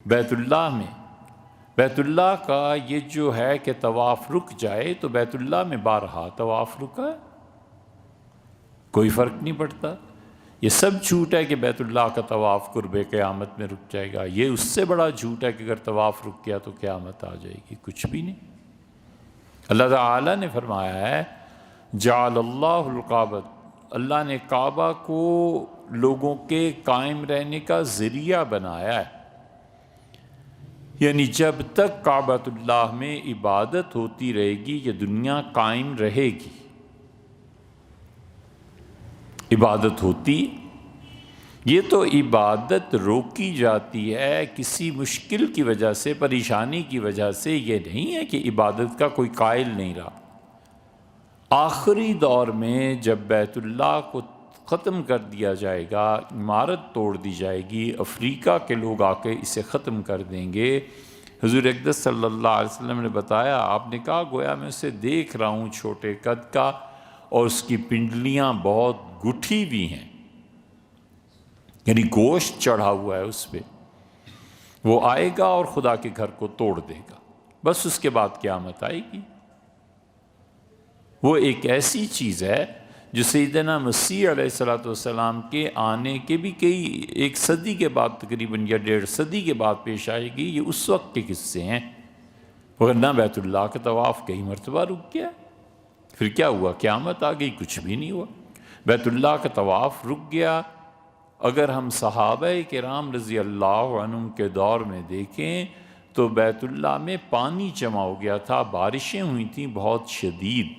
بیت اللہ میں، بیت اللہ کا یہ جو ہے کہ طواف رک جائے تو بیت اللہ میں بارہا طواف رکا ہے، کوئی فرق نہیں پڑتا۔ یہ سب جھوٹ ہے کہ بیت اللہ کا طواف قرب قیامت میں رک جائے گا، یہ اس سے بڑا جھوٹ ہے کہ اگر طواف رک گیا تو قیامت آ جائے گی، کچھ بھی نہیں۔ اللہ تعالیٰ نے فرمایا ہے جعل اللہ الکعبۃ، اللہ نے کعبہ کو لوگوں کے قائم رہنے کا ذریعہ بنایا ہے، یعنی جب تک کعبۃ اللہ میں عبادت ہوتی رہے گی یہ دنیا قائم رہے گی۔ عبادت ہوتی، یہ تو عبادت روکی جاتی ہے کسی مشکل کی وجہ سے، پریشانی کی وجہ سے، یہ نہیں ہے کہ عبادت کا کوئی قائل نہیں رہا۔ آخری دور میں جب بیت اللہ کو ختم کر دیا جائے گا، عمارت توڑ دی جائے گی، افریقہ کے لوگ آ کے اسے ختم کر دیں گے۔ حضور اقدس صلی اللہ علیہ وسلم نے بتایا، آپ نے کہا گویا میں اسے دیکھ رہا ہوں چھوٹے قد کا اور اس کی پنڈلیاں بہت گٹھی بھی ہیں، یعنی گوشت چڑھا ہوا ہے اس پہ۔ وہ آئے گا اور خدا کے گھر کو توڑ دے گا، بس اس کے بعد قیامت آئے گی۔ وہ ایک ایسی چیز ہے جو سیدنا مسیح علیہ السلام کے آنے کے بھی ایک صدی کے بعد تقریباً یا 1.5 صدی کے بعد پیش آئے گی۔ یہ اس وقت کے قصے ہیں، ورنہ بیت اللہ کا طواف کئی مرتبہ رک گیا، پھر کیا ہوا؟ قیامت آ گئی، کچھ بھی نہیں ہوا۔ بیت اللہ کا طواف رک گیا۔ اگر ہم صحابہ کرام رضی اللہ عنہم کے دور میں دیکھیں تو بیت اللہ میں پانی جمع ہو گیا تھا، بارشیں ہوئی تھیں بہت شدید،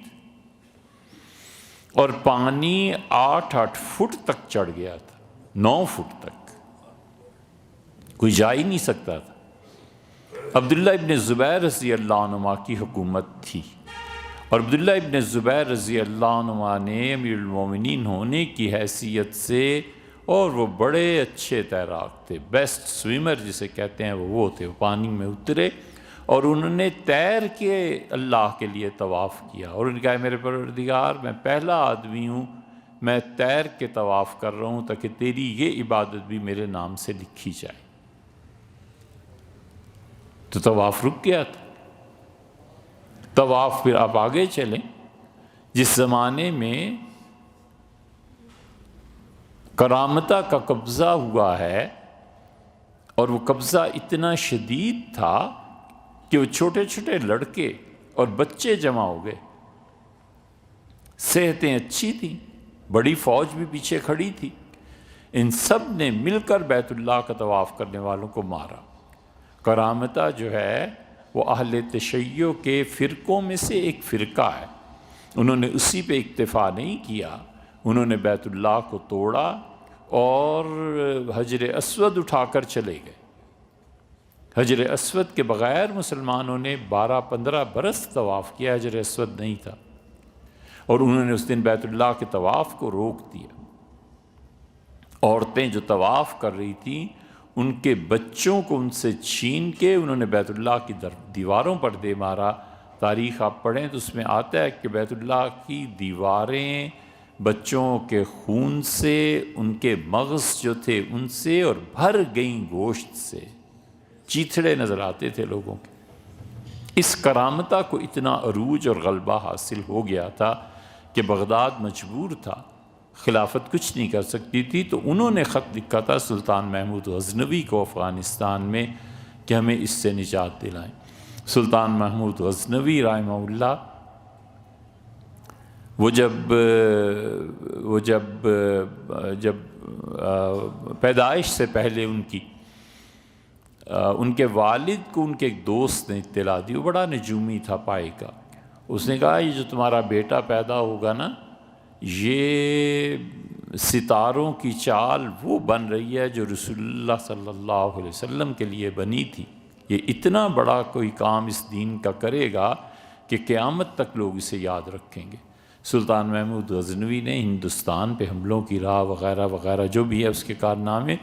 اور پانی 8 فٹ تک چڑھ گیا تھا، 9 فٹ تک، کوئی جا ہی نہیں سکتا تھا۔ عبداللہ ابن زبیر رضی اللہ عنہ کی حکومت تھی، اور عبداللہ ابن زبیر رضی اللہ عنہ نے امیر المومنین ہونے کی حیثیت سے، اور وہ بڑے اچھے تیراک تھے، بیسٹ سوئمر جسے کہتے ہیں، وہ تھے، وہ پانی میں اترے اور انہوں نے تیر کے اللہ کے لیے طواف کیا، اور انہوں نے کہا میرے پروردگار میں پہلا آدمی ہوں، میں تیر کے طواف کر رہا ہوں تاکہ تیری یہ عبادت بھی میرے نام سے لکھی جائے۔ تو طواف رک گیا تھا۔ طواف پھر آپ آگے چلیں، جس زمانے میں کرامتہ کا قبضہ ہوا ہے، اور وہ قبضہ اتنا شدید تھا کہ وہ چھوٹے چھوٹے لڑکے اور بچے جمع ہو گئے، صحتیں اچھی تھیں، بڑی فوج بھی پیچھے کھڑی تھی، ان سب نے مل کر بیت اللہ کا طواف کرنے والوں کو مارا۔ کرامتہ جو ہے وہ اہل تشیع کے فرقوں میں سے ایک فرقہ ہے، انہوں نے اسی پہ اکتفا نہیں کیا، انہوں نے بیت اللہ کو توڑا اور حجر اسود اٹھا کر چلے گئے۔ حجر اسود کے بغیر مسلمانوں نے 12-15 برس طواف کیا، حجر اسود نہیں تھا، اور انہوں نے اس دن بیت اللہ کے طواف کو روک دیا۔ عورتیں جو طواف کر رہی تھیں ان کے بچوں کو ان سے چھین کے انہوں نے بیت اللہ کی دیواروں پر دے مارا۔ تاریخ آپ پڑھیں تو اس میں آتا ہے کہ بیت اللہ کی دیواریں بچوں کے خون سے، ان کے مغز جو تھے ان سے، اور بھر گئیں گوشت سے، چیتھڑے نظر آتے تھے لوگوں کے۔ اس کرامتہ کو اتنا عروج اور غلبہ حاصل ہو گیا تھا کہ بغداد مجبور تھا، خلافت کچھ نہیں کر سکتی تھی، تو انہوں نے خط لکھا تھا سلطان محمود غزنوی کو افغانستان میں کہ ہمیں اس سے نجات دلائیں۔ سلطان محمود غزنوی رحمہ اللہ وہ جب پیدائش سے پہلے ان کے والد کو ان کے ایک دوست نے اطلاع دی، وہ بڑا نجومی تھا پائے کا، اس نے کہا یہ جو تمہارا بیٹا پیدا ہوگا نا، یہ ستاروں کی چال وہ بن رہی ہے جو رسول اللہ صلی اللہ علیہ وسلم کے لیے بنی تھی، یہ اتنا بڑا کوئی کام اس دین کا کرے گا کہ قیامت تک لوگ اسے یاد رکھیں گے۔ سلطان محمود غزنوی نے ہندوستان پہ حملوں کی راہ وغیرہ وغیرہ جو بھی ہے اس کے کارنامے،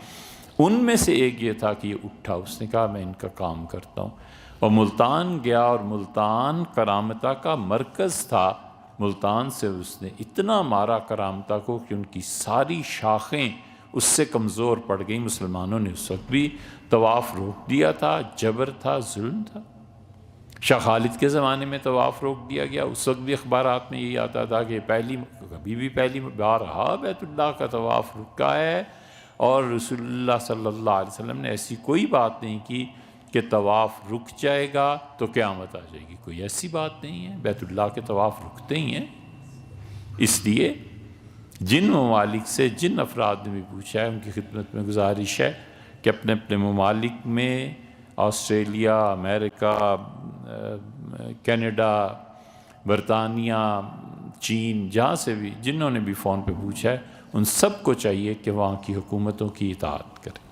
ان میں سے ایک یہ تھا کہ یہ اٹھا، اس نے کہا میں ان کا کام کرتا ہوں، اور ملتان گیا، اور ملتان کرامتہ کا مرکز تھا۔ ملتان سے اس نے اتنا مارا کرامتہ کو کہ ان کی ساری شاخیں اس سے کمزور پڑ گئی. مسلمانوں نے اس وقت بھی طواف روک دیا تھا، جبر تھا، ظلم تھا. شاہ خالد کے زمانے میں طواف روک دیا گیا، اس وقت بھی اخبارات میں یہی آتا تھا کہ کبھی بھی پہلی بار رہا بیت اللہ کا طواف رکا ہے، اور رسول اللہ صلی اللہ علیہ وسلم نے ایسی کوئی بات نہیں کی کہ طواف رک جائے گا تو قیامت آ جائے گی. کوئی ایسی بات نہیں ہے، بیت اللہ کے طواف رکتے ہی ہیں. اس لیے جن ممالک سے جن افراد نے بھی پوچھا ہے ان کی خدمت میں گزارش ہے کہ اپنے اپنے ممالک میں آسٹریلیا، امریکہ، کینیڈا، برطانیہ، چین، جہاں سے بھی جنہوں نے بھی فون پہ پوچھا ہے ان سب کو چاہیے کہ وہاں کی حکومتوں کی اطاعت کریں.